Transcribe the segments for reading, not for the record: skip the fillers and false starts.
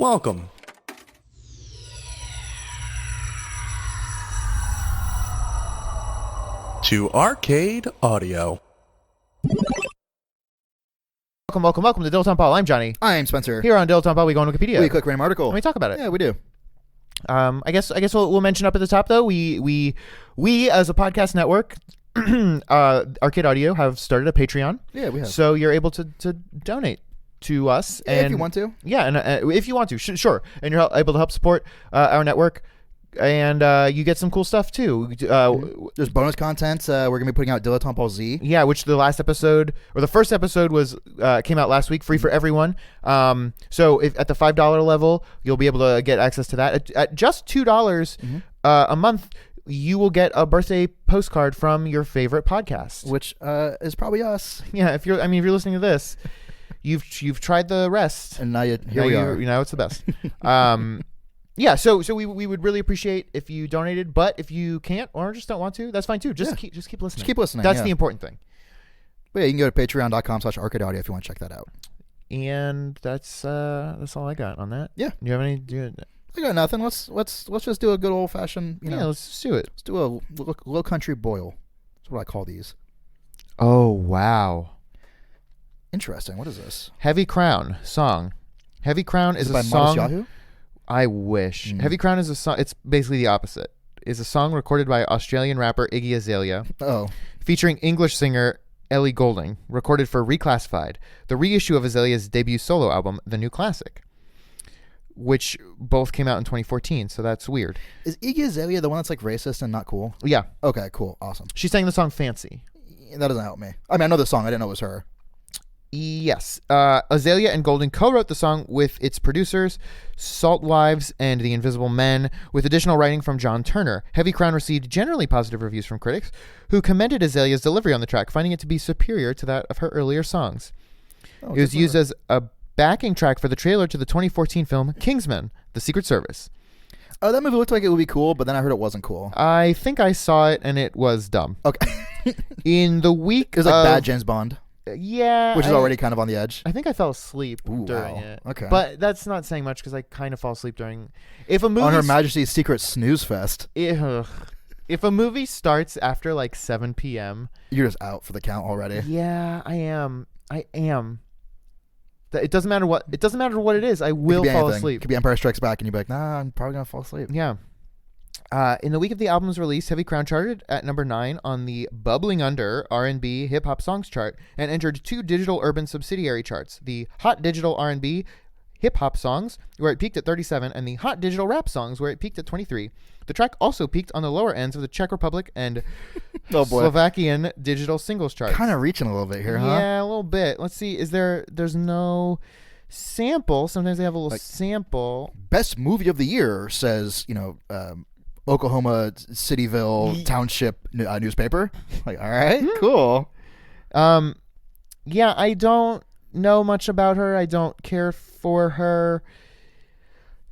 Welcome to Arcade Audio. Welcome to Dilettante. I'm Johnny. I'm Spencer. Here on Dilettante, we go on Wikipedia. We click random article. And we talk about it. Yeah, we do. I guess we'll mention up at the top though. We as a podcast network, Arcade Audio have started a Patreon. Yeah, we have. So you're able to donate to us, Yeah, and if you want to. Yeah, and if you want to, sure. And you're able to help support our network. And you get some cool stuff too. There's bonus content. We're gonna be putting out Dilettante Z. Yeah, which the last episode or the first episode was came out last week, free for everyone. So if at the $5 level, you'll be able to get access to that. At just $2 a month, you will get a birthday postcard from your favorite podcast, Which is probably us. Yeah, if you're listening to this, you've tried the rest, And now here we are. You know it's the best. Yeah, so we would really appreciate if you donated, but if you can't or just don't want to, that's fine too. Just keep listening. Just keep listening. That's the important thing. But yeah, you can go to patreon.com/arcadeaudio if you want to check that out. And that's all I got on that. Yeah. Do you have any? I got nothing. Let's just do a good old fashioned. Let's just do it. Let's do a low country boil. That's what I call these. Oh wow. Interesting. What is this? Heavy Crown song. Heavy Crown is it a by song. Modest Yahoo? I wish. Heavy Crown is a song. It's basically the opposite. Is a song recorded by Australian rapper Iggy Azalea. Oh. Featuring English singer Ellie Goulding. Recorded for Reclassified, the reissue of Azalea's debut solo album, The New Classic, which both came out in 2014. So that's weird. Is Iggy Azalea the one that's like racist and not cool? Yeah. Okay. Cool. Awesome. She sang the song Fancy. That doesn't help me. I mean, I know the song. I didn't know it was her. Yes. Azalea and Goulding co-wrote the song with its producers, Salt Wives and The Invisible Men, with additional writing from John Turner. Heavy Crown received generally positive reviews from critics, who commended Azalea's delivery on the track, finding it to be superior to that of her earlier songs. It was used as a backing track for the trailer to the 2014 film Kingsman: The Secret Service. Oh, that movie looked like it would be cool, but then I heard it wasn't cool. I think I saw it and it was dumb. Okay. In the week it was like bad James Bond. Yeah. Which is already kind of on the edge. I think I fell asleep during wow. it. Okay. But that's not saying much because I kind of fall asleep during... If a movie... On Her Majesty's Secret Snooze Fest. If a movie starts after like 7 p.m... You're just out for the count already. Yeah, I am. It doesn't matter what it is. I will fall asleep. It could be Empire Strikes Back and you'd be like, nah, I'm probably going to fall asleep. Yeah. In the week of the album's release, Heavy Crown charted at number 9 on the Bubbling Under R&B Hip Hop Songs chart and entered 2 digital urban subsidiary charts, the Hot Digital R&B Hip Hop Songs, where it peaked at 37, and the Hot Digital Rap Songs, where it peaked at 23. The track also peaked on the lower ends of the Czech Republic and Slovakian digital singles charts. Kind of reaching a little bit here, huh? Yeah, a little bit. Let's see. There's no sample. Sometimes they have a little sample. Best movie of the year says, Oklahoma Cityville Township newspaper. Like, all right, cool. Yeah, I don't know much about her. I don't care for her.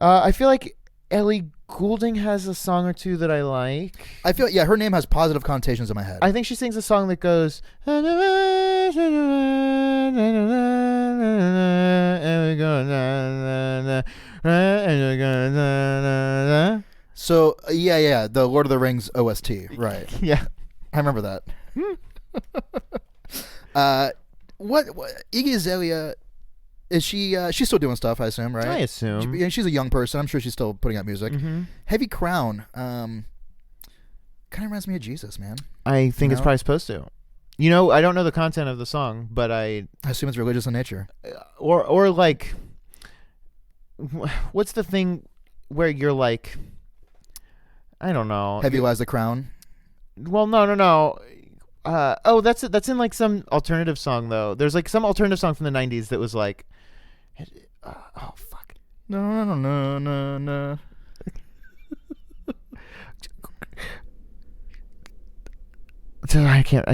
I feel like Ellie Goulding has a song or two that I like. I feel, her name has positive connotations in my head. I think she sings a song that goes... So, the Lord of the Rings OST, right. Yeah. I remember that. What Iggy Azalea, is she's still doing stuff, I assume, right? I assume. She's a young person. I'm sure she's still putting out music. Mm-hmm. Heavy Crown, kind of reminds me of Jesus, man. I think it's probably supposed to. I don't know the content of the song, but I assume it's religious in nature. Or like, what's the thing where you're like, I don't know. Heavy Lies the Crown. Well, no. That's in like some alternative song though. There's like some alternative song from the 90s that was like, oh fuck. No. I can't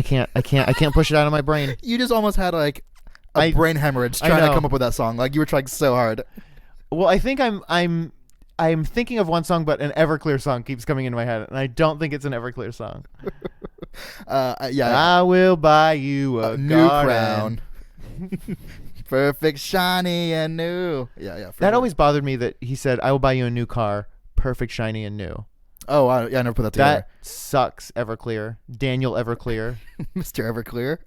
push it out of my brain. You just almost had like a brain hemorrhage trying to come up with that song. Like you were trying so hard. Well, I think I'm thinking of one song, but an Everclear song keeps coming into my head, and I don't think it's an Everclear song. Yeah. I will buy you a new garden. crown. Perfect, shiny, and new. Yeah. That always bothered me that he said, "I will buy you a new car, perfect, shiny, and new." Oh, I never put that together. That sucks. Everclear, Daniel Everclear, Mr. Everclear.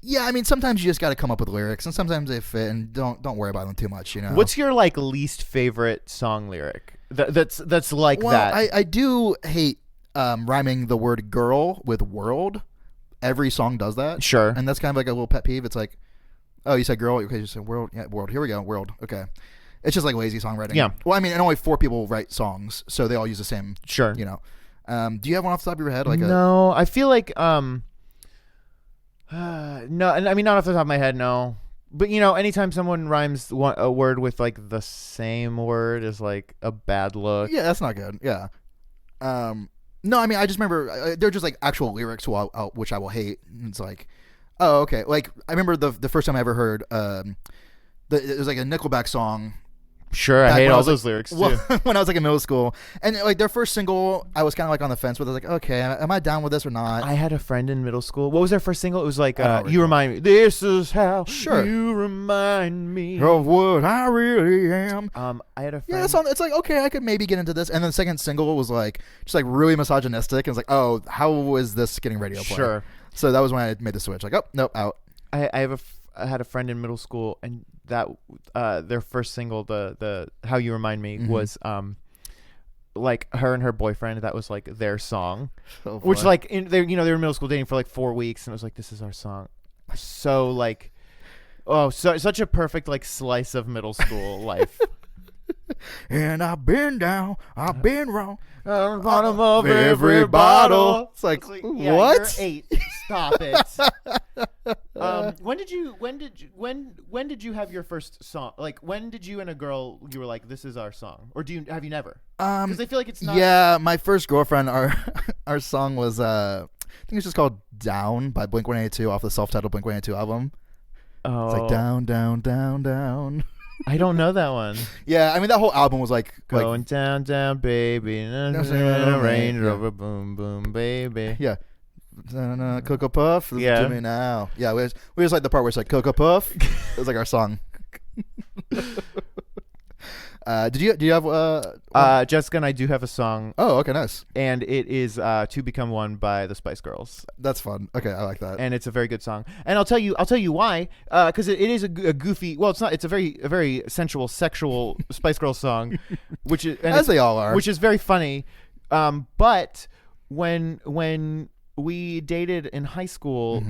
Yeah, I mean, sometimes you just got to come up with lyrics, and sometimes they fit, and don't worry about them too much. You know. What's your like least favorite song lyric? That's like that. I do hate rhyming the word girl with world. Every song does that. Sure. And that's kind of like a little pet peeve. It's like, oh, you said girl. Okay, you said world. Yeah, world. Here we go. World. Okay. It's just like lazy songwriting. Yeah. Well, I mean, and only 4 people write songs, so they all use the same. Sure. You know. Do you have one off the top of your head? Like no, I feel like no, and I mean not off the top of my head, no. But you know, anytime someone rhymes a word with like the same word is like a bad look. Yeah, that's not good. Yeah. No, I mean, I just remember they're just like actual lyrics which I will hate. And it's like, oh, okay. Like I remember the first time I ever heard it was like a Nickelback song. Sure, I hate all those lyrics too. When I was like in middle school, and like their first single, I was kind of like on the fence with. I was like, okay, am I down with this or not? I had a friend in middle school. What was their first single? It was like, "You Remind Me." This is how you remind me of what I really am. I had a friend. Yeah, it's like okay, I could maybe get into this. And then the second single was like just like really misogynistic. And it's like, oh, how is this getting radio play? Sure. So that was when I made the switch. Like, oh, nope, out. I had a friend in middle school, and that their first single, the "How You Remind Me," was like her and her boyfriend. That was like their song, which like they were in middle school dating for like 4 weeks, and it was like, this is our song. So like, such a perfect like slice of middle school life. And I've been down, I've been wrong. On the bottom of every bottle. It's like yeah, what? You're 8. Stop it. When did you have your first song? Like, when did you and a girl, you were like, this is our song? Or have you never? Because I feel like it's not. Yeah, my first girlfriend, our song was I think it's just called "Down" by Blink-182 off the self-titled Blink-182 album. Oh, it's like down, down, down, down. I don't know that one. Yeah, I mean that whole album was like going down, down, baby, Range Rover, boom, boom, baby. Yeah. Cocoa Puff. Yeah. To me now. Yeah, we just like the part where it's like Cocoa Puff. It was like our song. Do you have Jessica and I do have a song. Oh, okay, nice. And it is "To Become One" by the Spice Girls. That's fun. Okay, I like that. And it's a very good song. And I'll tell you why. Because it is a goofy. Well, it's not. It's a very sensual, sexual Spice Girls song, which is as they all are, which is very funny. But when we dated in high school,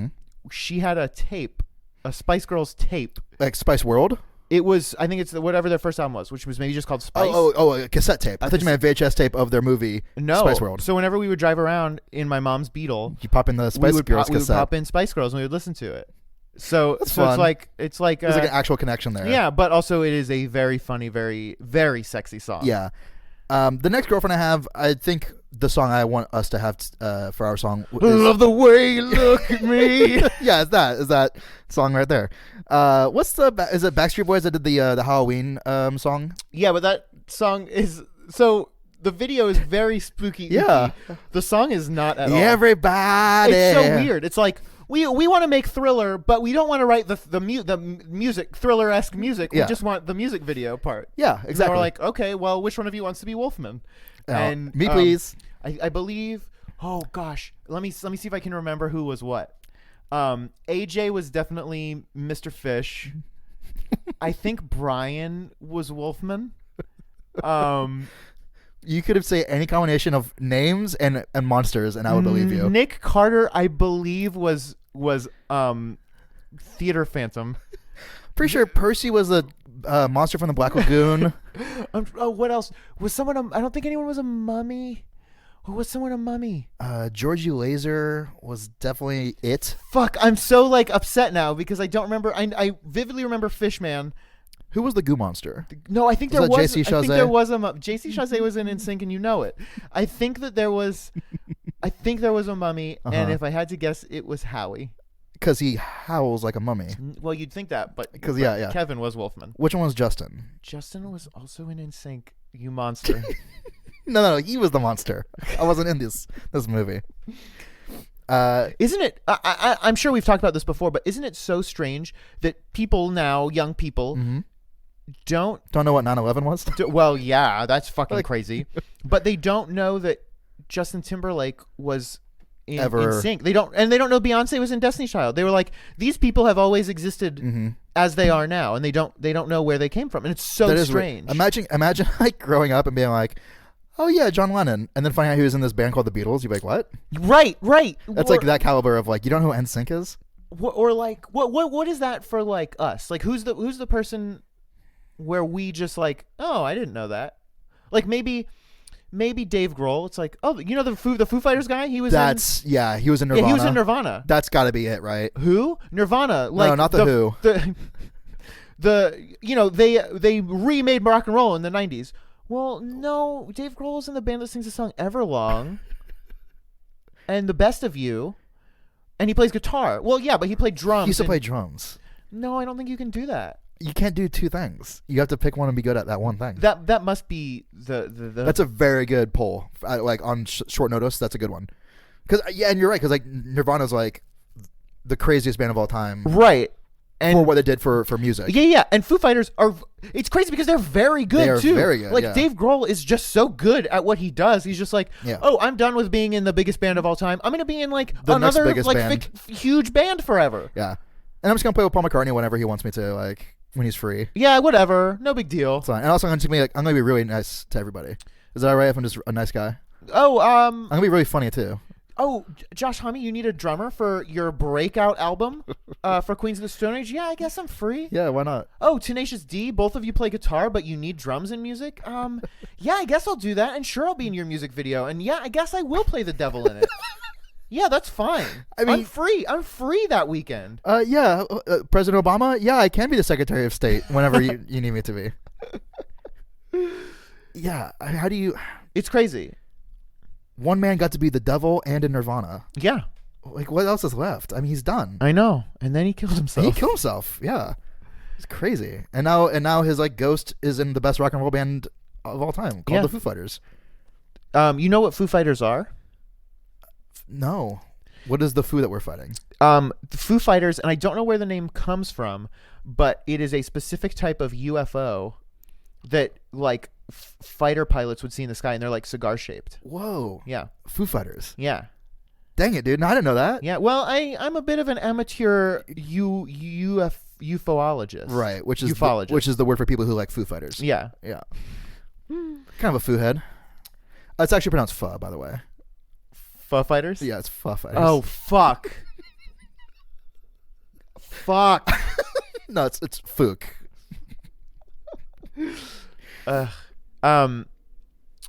she had a Spice Girls tape, like Spice World. It was, I think it's whatever their first album was, which was maybe just called Spice. Oh, a cassette tape. I thought you meant a VHS tape of their movie, Spice World. So whenever we would drive around in my mom's Beetle, you pop in the Spice Girls cassette. We would pop in Spice Girls and we would listen to it. So fun. it's like there's like an actual connection there. Yeah, but also it is a very funny, very, very sexy song. Yeah. The next girlfriend I have, I think the song I want us to have for our song is "Love the Way You Look at Me." Yeah, is that song right there. Is it Backstreet Boys that did the Halloween song? Yeah, but that song is so the video is very spooky. Yeah. Icky. The song is not at all. Everybody. It's so weird. It's like we want to make Thriller, but we don't want to write the music Thriller-esque music. We just want the music video part. Yeah, exactly. And we're like, okay, well, which one of you wants to be Wolfman? And me, please. I believe. Oh gosh, let me see if I can remember who was what. AJ was definitely Mr. Fish. I think Brian was Wolfman. You could have said any combination of names and monsters, and I would believe you. Nick Carter, I believe, was Theater Phantom. Pretty sure Percy was a monster from the Black Lagoon. What else? Was someone? I don't think anyone was a mummy. Who was someone a mummy? Georgie Laser was definitely it. Fuck! I'm so like upset now because I don't remember. I vividly remember Fishman. Who was the goo monster? No, I think there was. JC Chazé? I think there was a JC Chazé was in NSYNC, and you know it. I think that there was. I think there was a mummy, and if I had to guess, it was Howie. Because he howls like a mummy. Well, you'd think that, but yeah. Kevin was Wolfman. Which one was Justin? Justin was also in NSYNC. You monster. No, he was the monster. I wasn't in this movie. Isn't it? I'm sure we've talked about this before, but isn't it so strange that people now, young people, don't know what 9/11 was? well, yeah, that's fucking crazy. But they don't know that Justin Timberlake was in sync. They don't know Beyonce was in Destiny's Child. They were like, these people have always existed as they are now, and they don't know where they came from, and it's so strange. Imagine like growing up and being like, oh yeah, John Lennon, and then finding out he was in this band called the Beatles. You'd be like, what? Right. That's like that caliber of like, you don't know who NSYNC is? Or like, what is that for like us? Like, who's the person where we just like, oh, I didn't know that. Like maybe Dave Grohl. It's like, oh, you know the Foo Fighters guy. He was he was in Nirvana. Yeah, he was in Nirvana. That's got to be it, right? Who? Nirvana. Like, no, not the Who. They remade rock and roll in the 90s. Well, no, Dave Grohl is in the band that sings the song Everlong and The Best of You, and he plays guitar. Well, yeah, but he played drums. He used to play drums. No, I don't think you can do that. You can't do two things. You have to pick one and be good at that one thing. That must be the That's a very good poll. Like on short notice, that's a good one. Because and you're right. Because like Nirvana's like the craziest band of all time, right? And for what they did for music. Yeah. And Foo Fighters are. It's crazy because they're very good too. Very good. Like Dave Grohl is just so good at what he does. He's just like, oh, I'm done with being in the biggest band of all time. I'm gonna be in like another like huge band forever. Yeah. And I'm just gonna play with Paul McCartney whenever he wants me to, like when he's free. Yeah, whatever. No big deal. It's fine. And also I'm gonna be really nice to everybody. Is that all right if I'm just a nice guy? Oh, I'm gonna be really funny too. Oh, Josh Homme, you need a drummer for your breakout album for Queens of the Stone Age? Yeah, I guess I'm free. Yeah, why not? Oh, Tenacious D, both of you play guitar, but you need drums in music? Yeah, I guess I'll do that, and sure, I'll be in your music video, and yeah, I guess I will play the devil in it. Yeah, that's fine. I mean, I'm free that weekend. Yeah, President Obama, yeah, I can be the Secretary of State whenever you need me to be. Yeah, how do you... It's crazy. One man got to be the devil and in Nirvana. Yeah. Like, what else is left? I mean, he's done. I know. And then he killed himself. Yeah. It's crazy. And now his like ghost is in the best rock and roll band of all time called the Foo Fighters. You know what Foo Fighters are? No. What is the Foo that we're fighting? The Foo Fighters, and I don't know where the name comes from, but it is a specific type of UFO that like fighter pilots would see in the sky, and they're like cigar shaped. Whoa. Yeah. Foo Fighters. Yeah. Dang it, dude. No, I didn't know that. Yeah. Well, I'm a bit of an amateur ufologist. Right. Which is ufologist. Which is the word for people who like Foo Fighters. Yeah. Yeah. Kind of a foo head. It's actually pronounced pho, by the way. Pho Fighters? Yeah, it's pho fighters. Oh, fuck. Fuck. No, it's fook.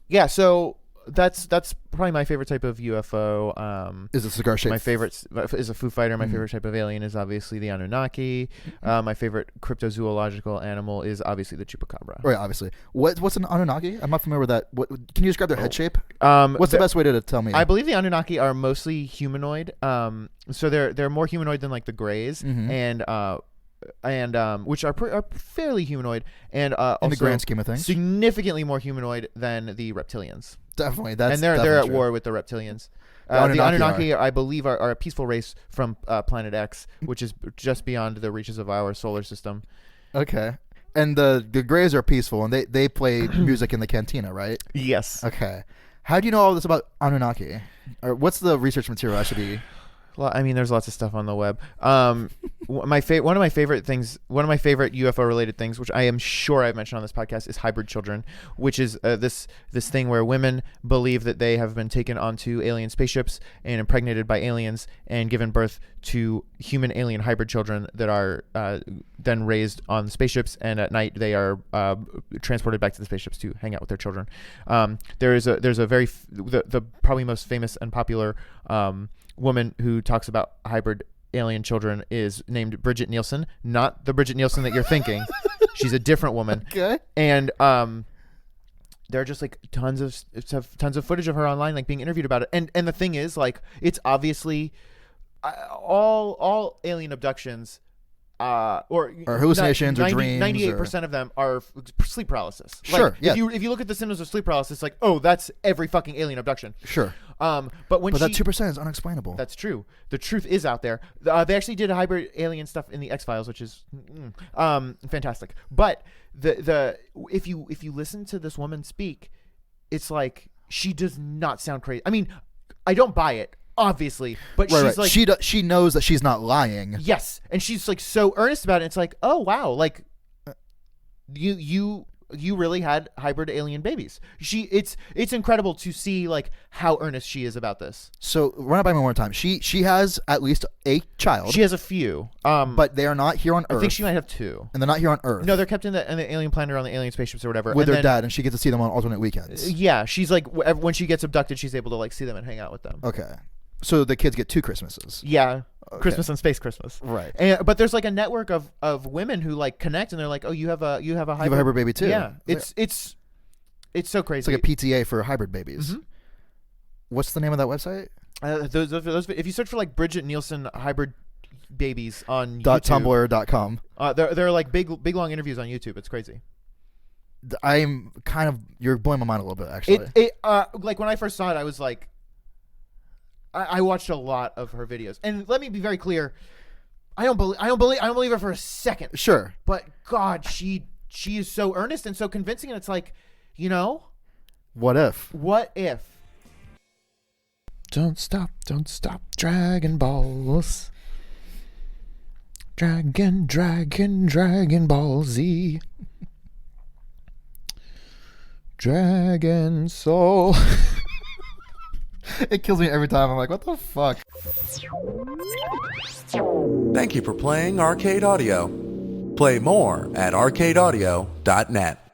Yeah, so that's probably my favorite type of UFO. Is a cigar shape? My favorite is a Foo Fighter. My favorite type of alien is obviously the Anunnaki. My favorite cryptozoological animal is obviously the chupacabra. Right, obviously. What's an Anunnaki? I'm not familiar with that. Can you describe their head shape? What's the best way to tell me? I believe the Anunnaki are mostly humanoid. So they're more humanoid than like the Greys, and which are fairly humanoid, and also in the grand scheme of things, significantly more humanoid than the reptilians. Definitely, they're at war with the reptilians. The Anunnaki I believe, are a peaceful race from Planet X, which is just beyond the reaches of our solar system. Okay, and the Greys are peaceful, and they play music in the cantina, right? Yes. Okay. How do you know all this about Anunnaki? Or what's the research material I should be? Well, I mean, there's lots of stuff on the web. One of my favorite UFO related things, which I am sure I've mentioned on this podcast, is hybrid children, which is this thing where women believe that they have been taken onto alien spaceships and impregnated by aliens and given birth to human alien hybrid children that are then raised on the spaceships, and at night they are transported back to the spaceships to hang out with their children. There's a very the probably most famous and popular woman who talks about hybrid alien children is named Bridget Nielsen, not the Bridget Nielsen that you're thinking. She's a different woman. Okay. And there are just like tons of footage of her online, like being interviewed about it. And the thing is, like, it's obviously all alien abductions or hallucinations or dreams. 98% of them are sleep paralysis. Sure. If you look at the symptoms of sleep paralysis, like, oh, that's every fucking alien abduction. Sure. But that 2% is unexplainable. That's true. The truth is out there. They actually did hybrid alien stuff in the X-Files, which is fantastic. But if you listen to this woman speak, it's like she does not sound crazy. I mean, I don't buy it, obviously, but she's like, she knows that she's not lying. Yes, and she's like so earnest about it. It's like, oh wow, like you really had hybrid alien babies. It's incredible to see like how earnest she is about this. So run it by me one more time. She has at least a child. She has a few, but they are not here on Earth. I think she might have 2, and they're not here on Earth. No, they're kept in the alien planet or on the alien spaceships or whatever with their dad, and she gets to see them on alternate weekends. Yeah, she's like when she gets abducted, she's able to like see them and hang out with them. Okay, so the kids get 2 Christmases. Yeah. Okay. Christmas and Space Christmas, right? But there's like a network of women who like connect, and they're like, "Oh, you have a hybrid baby too." Yeah, it's so crazy. It's like a PTA for hybrid babies. Mm-hmm. What's the name of that website? Those if you search for like Bridget Nielsen hybrid babies on .tumblr.com. They're like big long interviews on YouTube. It's crazy. I'm kind of you're blowing my mind a little bit actually. Like when I first saw it, I was like. I watched a lot of her videos, and let me be very clear. I don't believe her for a second. Sure, but God, she is so earnest and so convincing, and it's like, what if? Don't stop, Dragon Balls. Dragon Ball Z. Dragon Soul. It kills me every time. I'm like, what the fuck? Thank you for playing Arcade Audio. Play more at arcadeaudio.net.